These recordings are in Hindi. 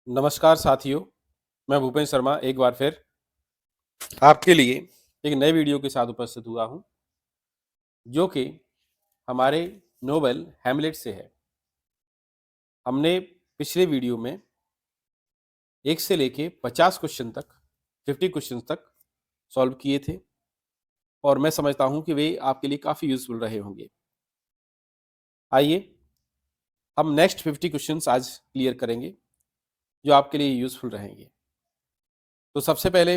नमस्कार साथियों, मैं भूपेंद्र शर्मा एक बार फिर आपके लिए एक नए वीडियो के साथ उपस्थित हुआ हूं, जो कि हमारे नोवेल हैमलेट से है। हमने पिछले वीडियो में 1 से लेके 50 क्वेश्चन तक 50 क्वेश्चन तक सॉल्व किए थे और मैं समझता हूं कि वे आपके लिए काफ़ी यूज़फुल रहे होंगे। आइए हम नेक्स्ट 50 क्वेश्चंस आज क्लियर करेंगे, जो आपके लिए यूज़फुल रहेंगे। तो सबसे पहले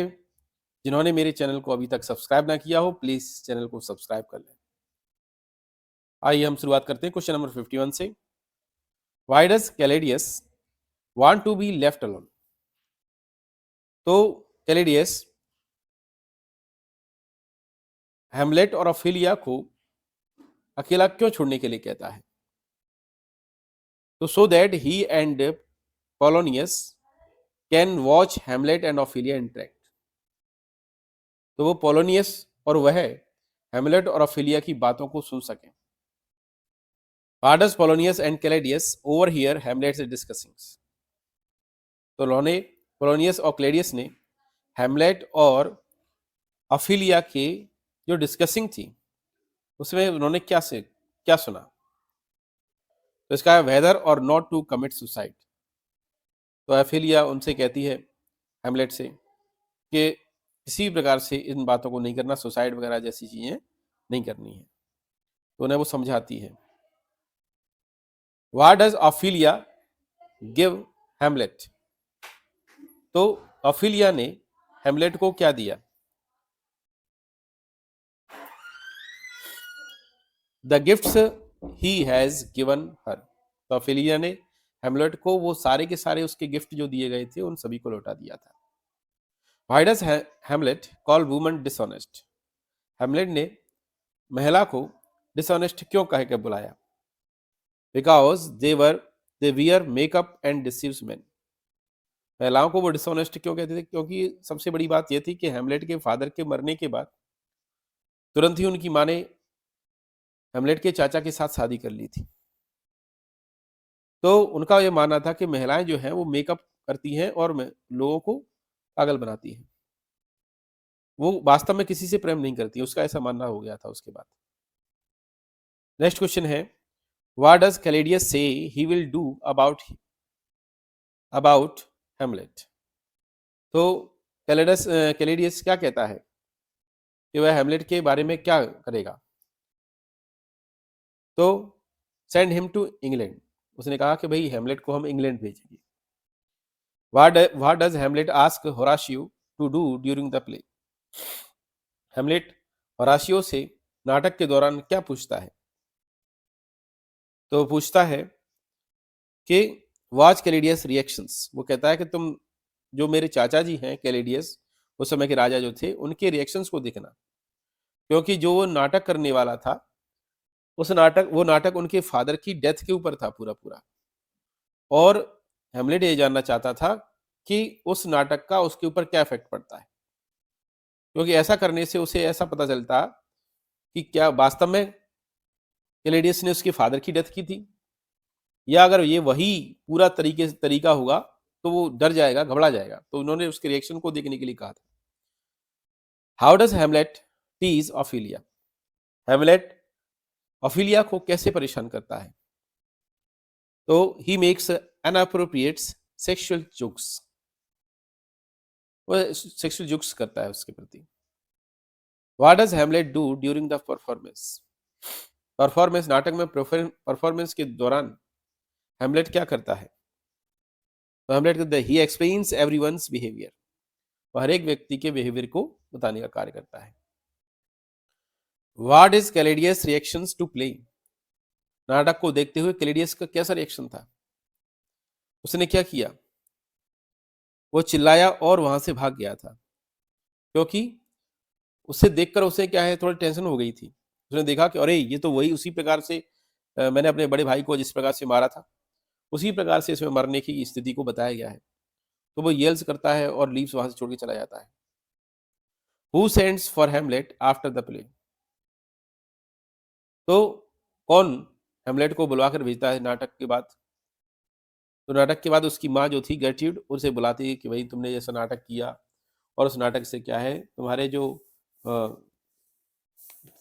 जिन्होंने मेरे चैनल को अभी तक सब्सक्राइब ना किया हो, प्लीज़ चैनल को सब्सक्राइब कर लें। आइए हम शुरुआत करते हैं क्वेश्चन नंबर 51 से। Why does Caladius want to be left alone? तो कैलेडियस हेमलेट और ऑफिलिया को अकेला क्यों छोड़ने के लिए कहता है? तो so that he and Polonius can watch Hamlet and Ophelia interact. तो वो पोलोनियस और वह हेमलेट और ऑफिलिया की बातों को सुन सकें। Why does Polonius and Caladius overhear Hamlet's discussings? तो उन्होंने पोलोनियस और क्लेडियस ने हेमलेट और ऑफिलिया के जो डिस्कसिंग थी उसमें उन्होंने क्या सुना? तो इसका है वेदर और नॉट टू कमिट सुसाइड। तो एफिलिया उनसे कहती है हेमलेट से कि किसी प्रकार से इन बातों को नहीं करना, सुसाइड वगैरह जैसी चीजें नहीं करनी है। तो उन्हें वो समझाती है। व्हाट डज ऑफिलिया गिव हेमलेट? तो ऑफिलिया ने हेमलेट को क्या दिया? The gifts he has given her. तो ऑफिलिया ने हेमलेट को वो सारे के सारे उसके गिफ्ट जो दिए गए थे उन सभी को लौटा दिया था। Why does Hamlet call woman dishonest? Hamlet ने महिला को डिसऑनेस्ट क्यों कह के बुलाया? Because they wear makeup and deceives man. महिलाओं को वो डिसऑनेस्ट क्यों कहते थे? क्योंकि सबसे बड़ी बात यह थी कि हेमलेट के फादर के मरने के बाद तुरंत ही उनकी माँ ने हेमलेट के चाचा के साथ शादी कर ली थी। तो उनका यह मानना था कि महिलाएं जो हैं वो मेकअप करती हैं और लोगों को पागल बनाती हैं। वो वास्तव में किसी से प्रेम नहीं करती, उसका ऐसा मानना हो गया था उसके बाद। नेक्स्ट क्वेश्चन है, व्हाट डज कैलेडियस से ही विल डू अबाउट हेमलेट? तो कैलेडियस क्या कहता है कि वह हेमलेट के बारे में क्या करेगा? तो सेंड हिम टू इंग्लैंड। उसने कहा कि भाई हेमलेट को हम इंग्लैंड भेजेंगे। What does Hamlet ask Horatio to do during the play? Hamlet Horatio से नाटक के दौरान क्या पूछता है? तो पूछता है कि वॉच कैलेडियस रिएक्शंस। वो कहता है कि तुम जो मेरे चाचा जी हैं कैलेडियस, उस समय के राजा जो थे, उनके रिएक्शंस को देखना, क्योंकि जो वो नाटक करने वाला था वो नाटक उनके फादर की डेथ के ऊपर था पूरा पूरा। और हेमलेट ये जानना चाहता था कि उस नाटक का उसके ऊपर क्या इफेक्ट पड़ता है, क्योंकि ऐसा करने से उसे ऐसा पता चलता कि क्या वास्तव में कैलेडियस ने उसके फादर की डेथ की थी, या अगर ये वही पूरा तरीका होगा तो वो डर जाएगा, घबरा जाएगा। तो उन्होंने उसके रिएक्शन को देखने के लिए कहा था। How does Hamlet tease Ophelia? Hamlet Ophelia को कैसे परेशान करता है? तो he makes inappropriate sexual jokes. वो सेक्सुअल जोक्स करता है उसके प्रति। What does Hamlet do during the performance? नाटक में परफॉर्मेंस के दौरान हेमलेट क्या करता है? तो हेमलेट कहता है ही एक्सप्लेन्स एवरीवन्स बिहेवियर। वो हर एक व्यक्ति के बिहेवियर को बताने का कार्य करता है। What is Claudius reactions to play? नाटक को देखते हुए कैलेडियस का कैसा रिएक्शन था? उसने क्या किया? वो चिल्लाया और वहां से भाग गया था, क्योंकि उसे देखकर उसे क्या है, थोड़ी टेंशन हो गई थी। उसने देखा कि अरे ये तो वही उसी प्रकार से मैंने अपने बड़े भाई को जिस प्रकार से मारा था, उसी प्रकार से इसमें मरने की स्थिति को बताया गया है। तो वो येल्स करता है और लीव्स वहां से छोड़ के चला जाता है। Who sends for Hamlet after the play? तो कौन हेमलेट को बुलवाकर भेजता है नाटक के बाद? तो नाटक के बाद उसकी माँ जो थी गर्ट्यूड उसे बुलाती है कि भाई तुमने जैसा नाटक किया और उस नाटक से क्या है तुम्हारे जो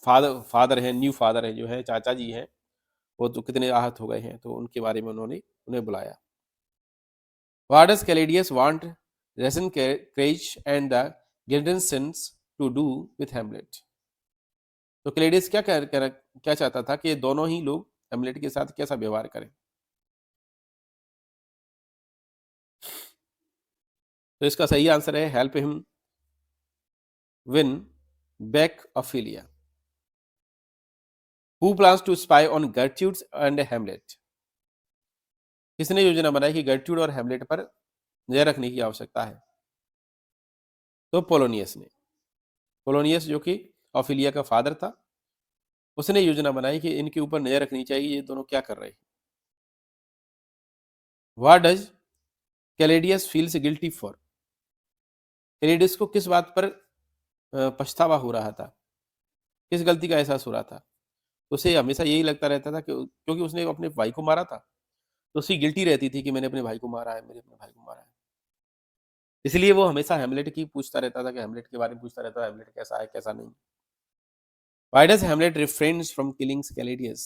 फादर हैं, न्यू फादर हैं जो है चाचा जी हैं, वो तो कितने आहत हो गए हैं, तो उनके बारे में उन्होंने उन्हें बुलाया। What does Caladius want Rosencrantz and the Guildensterns to do with Hamlet? तो कैलेडियस क्या चाहता था कि दोनों ही लोग हेमलेट के साथ कैसा व्यवहार करें। तो इसका सही आंसर है help him win back Ophelia. Who plans to spy on Gertrude's and Hamlet? किसने योजना बनाई कि गर्ट्यूड और हेमलेट पर नजर रखने की आवश्यकता है? तो पोलोनियस ने। पोलोनियस जो कि ऑफिलिया का फादर था, उसने योजना बनाई कि इनके ऊपर नजर रखनी चाहिए, ये दोनों क्या कर रहे हैं। What does Claudius feels guilty for? Claudius को किस बात पर पछतावा हो रहा था, किस गलती का एहसास हो रहा था? उसे हमेशा यही लगता रहता था कि क्योंकि उसने अपने भाई को मारा था, तो उसी गिल्टी रहती थी कि मैंने अपने भाई को मारा है, मैंने अपने भाई को मारा है। इसलिए वो हमेशा हेमलेट की पूछता रहता था कि हेमलेट के बारे में पूछता रहता था, हेमलेट कैसा है कैसा नहीं। Why does Hamlet refrains from killing Caladius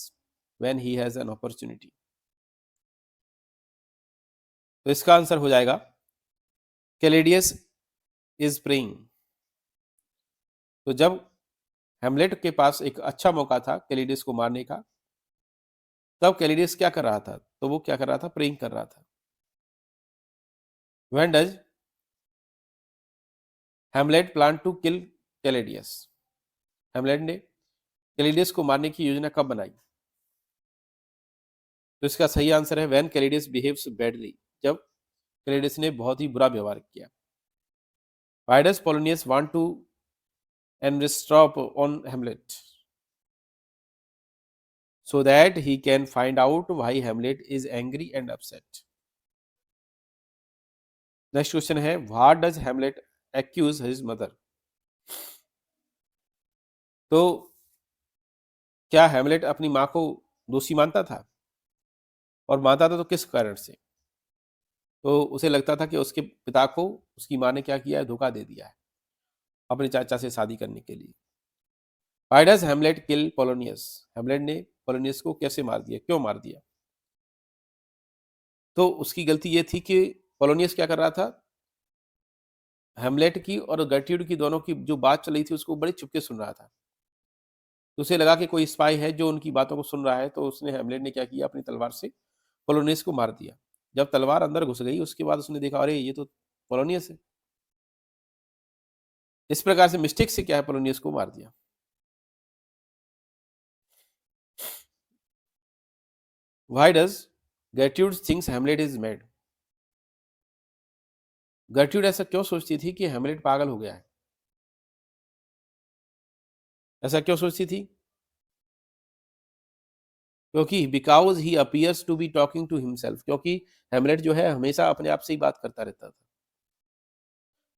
when he has an opportunity? तो इसका आंसर हो जाएगा कैलेडियस इज प्रेइंग। तो जब हेमलेट के पास एक अच्छा मौका था कैलेडियस को मारने का, तब कैलेडियस क्या कर रहा था? तो वो क्या कर रहा था? प्रेइंग कर रहा था। When does Hamlet plan to kill Caladius? हेमलेट ने कैलेडियस को मारने की योजना कब बनाई? तो इसका सही आंसर है व्हेन कैलेडियस बिहेव्स बैडली, जब कैलेडियस ने बहुत ही बुरा व्यवहार किया। Why does Polonius want to eavesdrop on Hamlet? So that he can find out why Hamlet is angry and upset. Next question है what does Hamlet accuse his mother? तो क्या हेमलेट अपनी माँ को दोषी मानता था, और मानता था तो किस कारण से? तो उसे लगता था कि उसके पिता को उसकी माँ ने क्या किया है? धोखा दे दिया है अपने चाचा से शादी करने के लिए। Why does Hamlet kill Polonius? Hamlet ने पोलोनियस को कैसे मार दिया, क्यों मार दिया? तो उसकी गलती ये थी कि पोलोनियस क्या कर रहा था, हेमलेट की और गर्ट्यूड की दोनों की जो बात चल रही थी उसको बड़े चुपके सुन रहा था। तो उसे लगा कि कोई स्पाई है जो उनकी बातों को सुन रहा है, तो उसने हेमलेट ने क्या किया, अपनी तलवार से पोलोनियस को मार दिया। जब तलवार अंदर घुस गई उसके बाद उसने देखा अरे ये तो पोलोनियस है। इस प्रकार से मिस्टेक से क्या है पोलोनियस को मार दिया। व्हाई डज गर्ट्यूड थिंक्स हेमलेट इज मैड? गर्ट्यूड ऐसा क्यों सोचती थी कि हेमलेट पागल हो गया है? ऐसा क्यों सोचती थी? क्योंकि because he appears to be talking to himself, क्योंकि हेमलेट जो है हमेशा अपने आप से ही बात करता रहता था।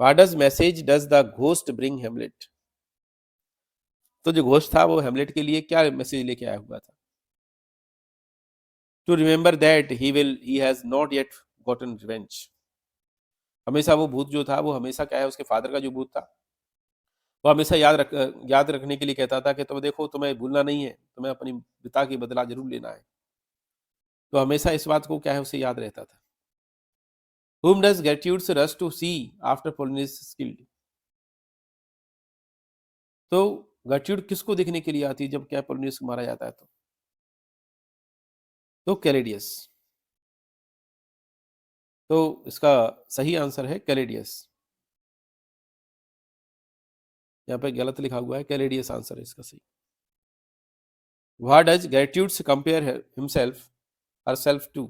What does message does the ghost bring Hamlet? तो जो घोस्ट था वो हेमलेट के लिए क्या मैसेज लेके आया हुआ था? To remember that he has not yet gotten revenge. हमेशा वो भूत जो था वो हमेशा क्या है, उसके फादर का जो भूत था वो हमेशा याद रखने के लिए कहता था कि तुम देखो तुम्हें भूलना नहीं है, तुम्हें अपनी पिता की बदला जरूर लेना है। तो हमेशा इस बात को क्या है उसे याद रहता था। Whom does Gertrude rush to see after Polonius is killed? तो गर्ट्यूड किसको देखने के लिए आती है जब क्या पोलोनियस को मारा जाता है? तो कैलेडियस। तो इसका सही आंसर है कैलेडियस। यहाँ पे गलत लिखा हुआ है, कैलेडियस आंसर है इसका सही। What does Gertrude compare himself herself to?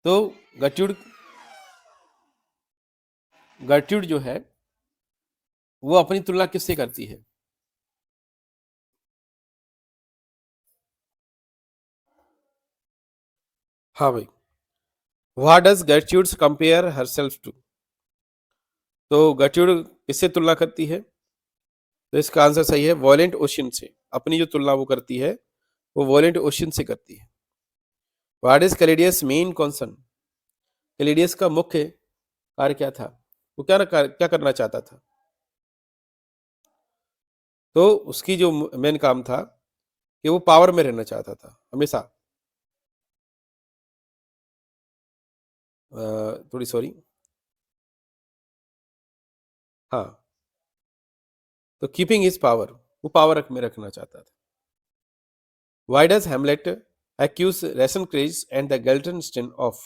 तो गर्ट्यूड गर्ट्यूड जो है वो अपनी तुलना किससे करती है? हाँ भाई, What does Gertrude compare herself to? तो गर्ट्यूड किससे तुलना करती है? तो इसका आंसर सही है वॉयलेंट ओशियन से। अपनी जो तुलना वो करती है वो वॉयलेंट ओशियन से करती है। What is Claudius main concern? Claudius का मुख्य कार्य क्या था? वो क्या करना चाहता था? तो उसकी जो मेन काम था कि वो पावर में रहना चाहता था हमेशा। थोड़ी सॉरी। हाँ, तो कीपिंग हिज पावर, वो पावर में रखना चाहता था। Why does Hamlet accuse Rosencrantz and the Guildenstern off?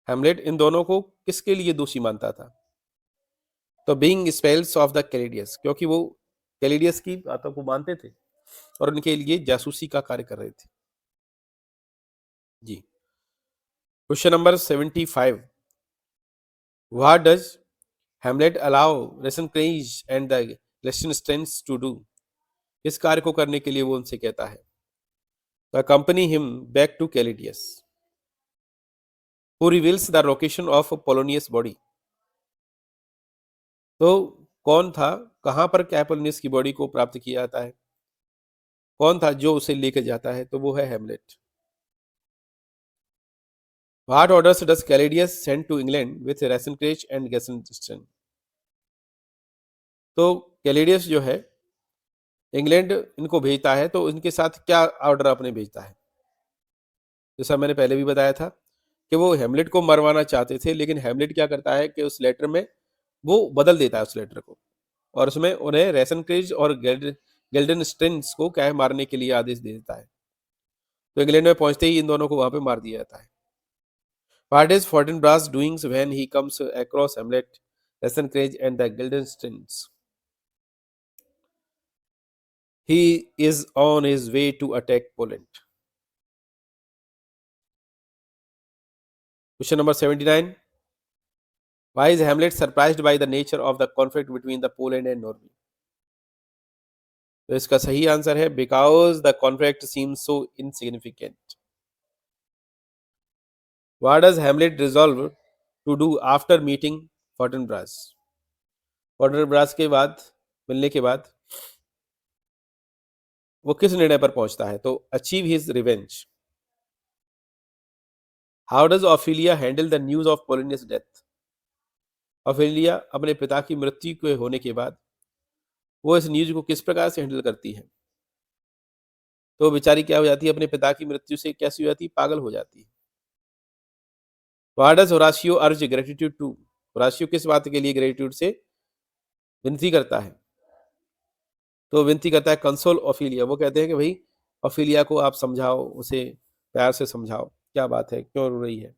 Hamlet इन दोनों को किसके लिए दोषी मानता था? तो being spells off the Claudius, क्योंकि वो कैलेडियस की बातों को मानते थे और उनके लिए जासूसी का कार्य कर रहे थे। जी। Question number 75, what does Hamlet allow Rosencrantz and the Guildensterns to do? इस कार्य को करने के लिए वो उनसे कहता है, to accompany him back to Callidius, who reveals the location of Polonius' body. तो कौन था, कहाँ पर कैपोलिनियस की बॉडी को प्राप्त किया जाता है, कौन था जो उसे लेकर जाता है? तो वो है हेमलेट। What orders does Callidius send to England with Rosencrantz and Guildenstern? तो कैलेडियस जो है इंग्लैंड इनको भेजता है, तो इनके साथ क्या ऑर्डर अपने भेजता है? जैसा मैंने पहले भी बताया था कि वो हेमलेट को मरवाना चाहते थे, लेकिन हेमलेट क्या करता है कि उस लेटर में वो बदल देता है उस लेटर को, और उसमें उन्हें रेसनक्रिज और गेल्डनस्टेन्स को क्या है मारने के लिए आदेश दे देता है। तो इंग्लैंड में पहुंचते ही इन दोनों को वहां पे मार दिया जाता है। What is Fortinbras doings when he comes across Hamlet, Rosencrantz and the Guildensterns? He is on his way to attack Poland. Question number 79, why is Hamlet surprised by the nature of the conflict between the Poland and Norway? तो इसका सही आंसर है because the conflict seems so insignificant. What does Hamlet resolve to do after meeting Fortinbras? Fortinbras के बाद, मिलने के बाद वो किस निर्णय पर पहुंचता है? तो achieve his revenge. How does Ophelia handle the news of Polonius death? Ophelia अपने पिता की मृत्यु के होने के बाद वो इस न्यूज को किस प्रकार से हैंडल करती है? तो बेचारी क्या हो जाती है, अपने पिता की मृत्यु से कैसी हो जाती है, पागल हो जाती है। व्हाट डज होराशियो अर्ज ग्रेटिट्यूड टू? होराशियो किस बात के लिए ग्रेटिट्यूड से विनती करता है? तो विनती करता है कंसोल ऑफिलिया। वो कहते हैं कि भाई ऑफिलिया को आप समझाओ, उसे प्यार से समझाओ, क्या बात है, क्यों रो रही है।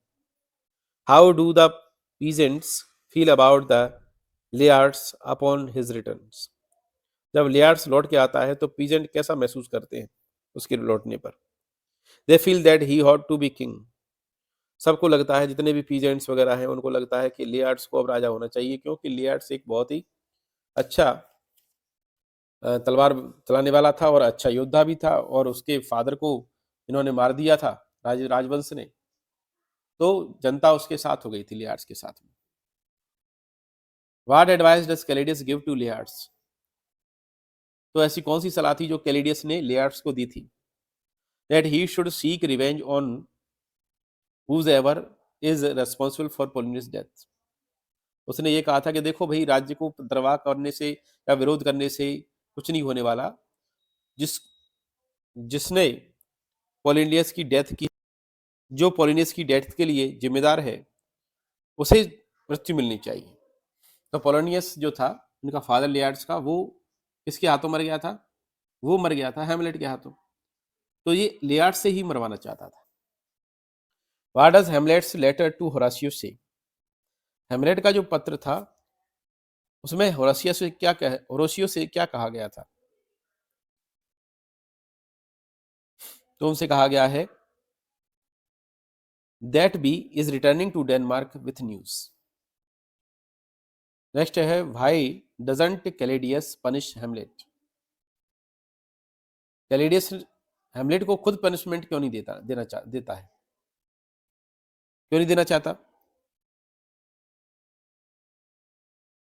How do the peasants feel about the Laertes upon his returns? जब लेयार्ड्स लौट के आता है तो पीजेंट कैसा महसूस करते हैं उसके लौटने पर? They feel that he ought to be king. सबको लगता है, जितने भी पीजेंट्स वगैरह हैं उनको लगता है कि लेयार्ड्स को अब राजा होना चाहिए, क्योंकि लेयार्ड्स एक बहुत ही अच्छा तलवार चलाने वाला था और अच्छा योद्धा भी था, और उसके फादर को इन्होंने मार दिया था राजवंश ने, तो जनता उसके साथ हो गई थी, लियार्ड्स के साथ में। What advice does Claudius give to Laertes? तो ऐसी कौन सी सलाह थी जो कैलेडियस ने लियार्ड्स को दी थी? That he should seek revenge on whoever is responsible for Polonius death. उसने ये कहा था कि देखो भाई, राज्य को परवाह करने से या विरोध करने से कुछ नहीं होने वाला। जिस जिसने पोलिनियस की डेथ की, जो पोलिनियस की डेथ के लिए जिम्मेदार है, उसे मृत्यु मिलनी चाहिए। तो पोलिनियस जो था, उनका फादर लियार्ड्स का, वो किसके हाथों मर गया था? वो मर गया था हेमलेट के हाथों। तो ये लियार्ड्स से ही मरवाना चाहता था। What does Hamlet's letter to Horatio say? Hamlet का जो पत्र था उसमें होराशियो से क्या कहा गया था? तो उनसे कहा गया है that be is returning to Denmark with news. Next है why doesn't Claudius punish Hamlet? Claudius Hamlet को खुद पनिशमेंट क्यों नहीं देता है? क्यों नहीं देना चाहता?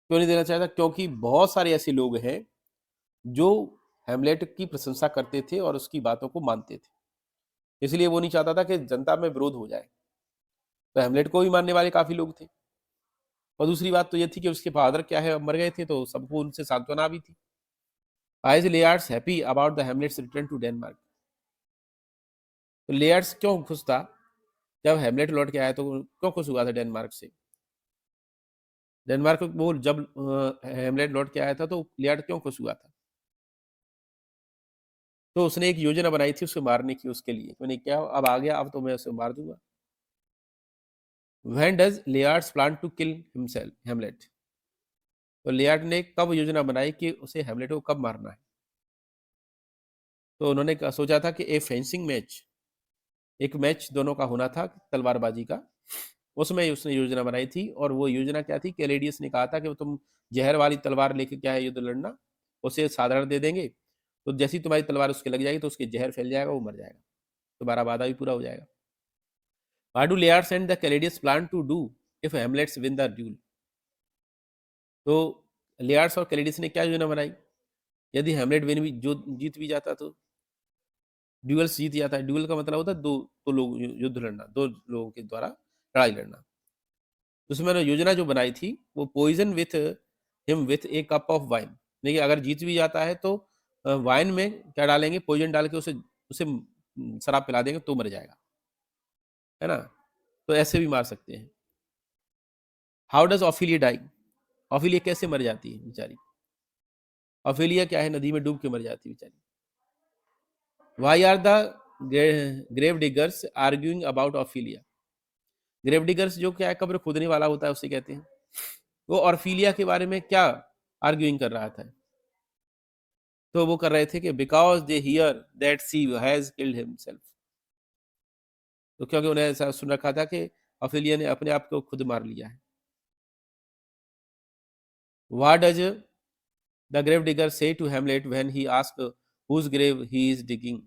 क्यों नहीं देना चाहता? क्योंकि बहुत सारे ऐसे लोग हैं जो हेमलेट की प्रशंसा करते थे और उसकी बातों को मानते थे। इसलिए वो नहीं चाहता था कि जनता में विरोध हो जाए। तो हेमलेट को भी मानने वाले काफ़ी लोग थे। और दूसरी बात तो ये थी कि उसके फादर क्या है, मर गए थे, तो सबको उनसे सांत्वना भी थी। Why is Laertes happy about the Hamlet's return to Denmark? तो लेयर्स क्यों खुश था जब हेमलेट लौट के आया, तो क्यों खुश हुआ था डेनमार्क से? डेनमार्क वो जब हेमलेट लौट के आया था तो लेयर्स क्यों खुश हुआ था? तो उसने एक योजना बनाई थी उसे मारने की, उसके लिए मैंने क्या अब आ गया, अब तो मैं उसे मार दूंगा। When does Laertes plan to kill himself Hamlet? तो लेयर्ड ने कब योजना बनाई कि उसे हेमलेट को कब मारना है? तो उन्होंने सोचा था कि ए फेंसिंग मैच, एक मैच दोनों का होना था तलवारबाजी का, उसमें उसने योजना बनाई थी। और वो योजना क्या थी? कैलेडियस ने कहा था कि तुम जहर वाली तलवार लेके क्या है युद्ध लड़ना, उसे साधारण दे देंगे, तो जैसी तुम्हारी तलवार उसके लग जाएगी तो उसके जहर फैल जाएगा, वो मर जाएगा, तुम्हारा वादा भी पूरा हो जाएगा। What do Lears and the Caladius plan to do if Hamlets win the duel? तो लियार्स और कैलेडियस ने क्या योजना बनाई? यदि हेमलेट विन भी जो जीत भी जाता तो ड्यूअल्स जीत जाता है। ड्यूअल का मतलब होता है दो लोग युद्ध लड़ना, दो लोगों के द्वारा लड़ाई लड़ना। तो उसमें उन्होंने योजना जो बनाई थी वो poison with him with a cup of wine. देखिए अगर जीत भी जाता है तो वाइन में क्या डालेंगे? पॉइजन डाल के उसे उसे शराब पिला देंगे तो मर जाएगा, है ना? तो ऐसे भी मार सकते हैं। How does Ophelia die? Ophelia कैसे मर जाती है बेचारी? ऑफिलिया क्या है, नदी में डूब के मर जाती है बेचारी। Why are the grave diggers arguing about Ophelia? Grave diggers जो क्या है, कब्र खोदने वाला होता है, उसे कहते हैं। वो ऑर्फिलिया के बारे में क्या आर्ग्यूइंग कर रहा था? तो वो कर रहे थे कि because they hear that she has killed himself. तो क्योंकि उन्हें ऐसा सुन रखा था कि ऑफिलिया ने अपने आप को खुद मार लिया है। What does the grave digger say to Hamlet when he ask whose grave he is digging?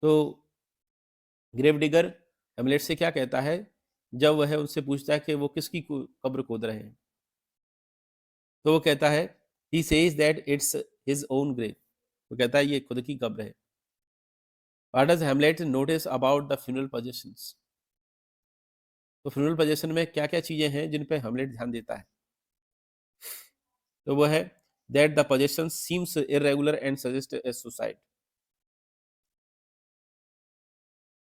तो ग्रेव डिगर हेमलेट से क्या कहता है जब वह उनसे पूछता है कि वो किसकी कब्र खोद रहे हैं? तो वो कहता है he says that it's his own grave. वो कहता है ये खुद की कब्र है। What does Hamlet notice about the funeral positions? तो फ्यूनरल पोजीशन में क्या क्या चीजें हैं जिन पे हेमलेट ध्यान देता है? तो वो है that the position seems irregular and suggest a suicide.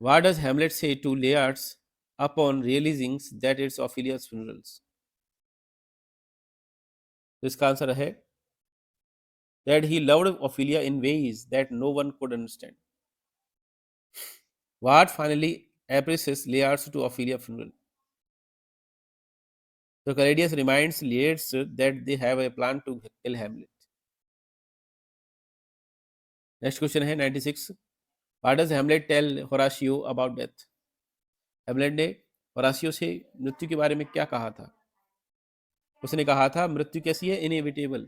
What does Hamlet say to Laertes upon realising that it's Ophelia's funerals? तो इसका आंसर है that he loved Ophelia in ways that no one could understand. What finally appraises Lear's to Ophelia funeral? So Caladius reminds Lears that they have a plan to kill Hamlet. Next question है 96. What does Hamlet tell Horatio about death? Hamlet ने होराशियो से मृत्यु के बारे में क्या कहा था? उसने कहा था मृत्यु कैसी है? इनएविटेबल,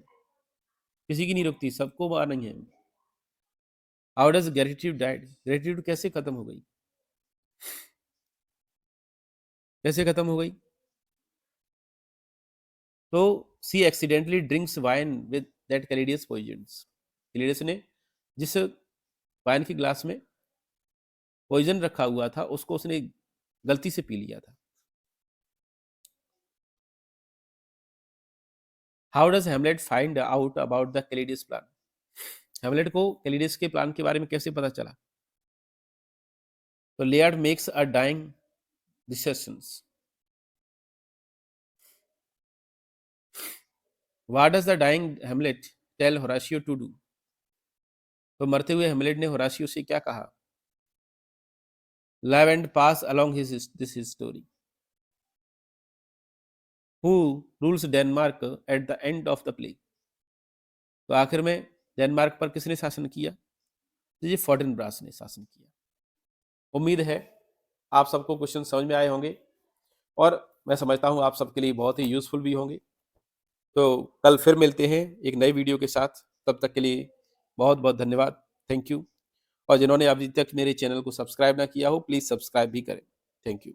किसी की नहीं रुकती, सबको मारनी है। हाउ डज ग्रेटिट्यूड डाइड? ग्रेटिट्यूड कैसे खत्म हो गई? कैसे खत्म हो गई? तो she accidentally drinks wine with that Claudius poisons. Claudius ने जिस वाइन के ग्लास में पॉइजन रखा हुआ था उसको उसने गलती से पी लिया था। How does Hamlet find out about the Claudius plan? Hamlet को कैलेडियस के प्लान के बारे में कैसे पता चला? तो Laertes makes a dying decisions. What does the dying Hamlet tell Horatio to do? तो मरते हुए हेमलेट ने होराशियो से क्या कहा? Love and pass along this story. Who rules Denmark at the end of the play? तो आखिर में डेनमार्क पर किसने शासन किया? तो ये फोर्टिनब्रास ने शासन किया। उम्मीद है आप सबको क्वेश्चन समझ में आए होंगे और मैं समझता हूँ आप सबके लिए बहुत ही यूजफुल भी होंगे। तो कल फिर मिलते हैं एक नई वीडियो के साथ। तब तक के लिए बहुत बहुत धन्यवाद। Thank you. और जिन्होंने अभी तक मेरे चैनल को सब्सक्राइब ना किया हो प्लीज़ सब्सक्राइब भी करें। Thank you.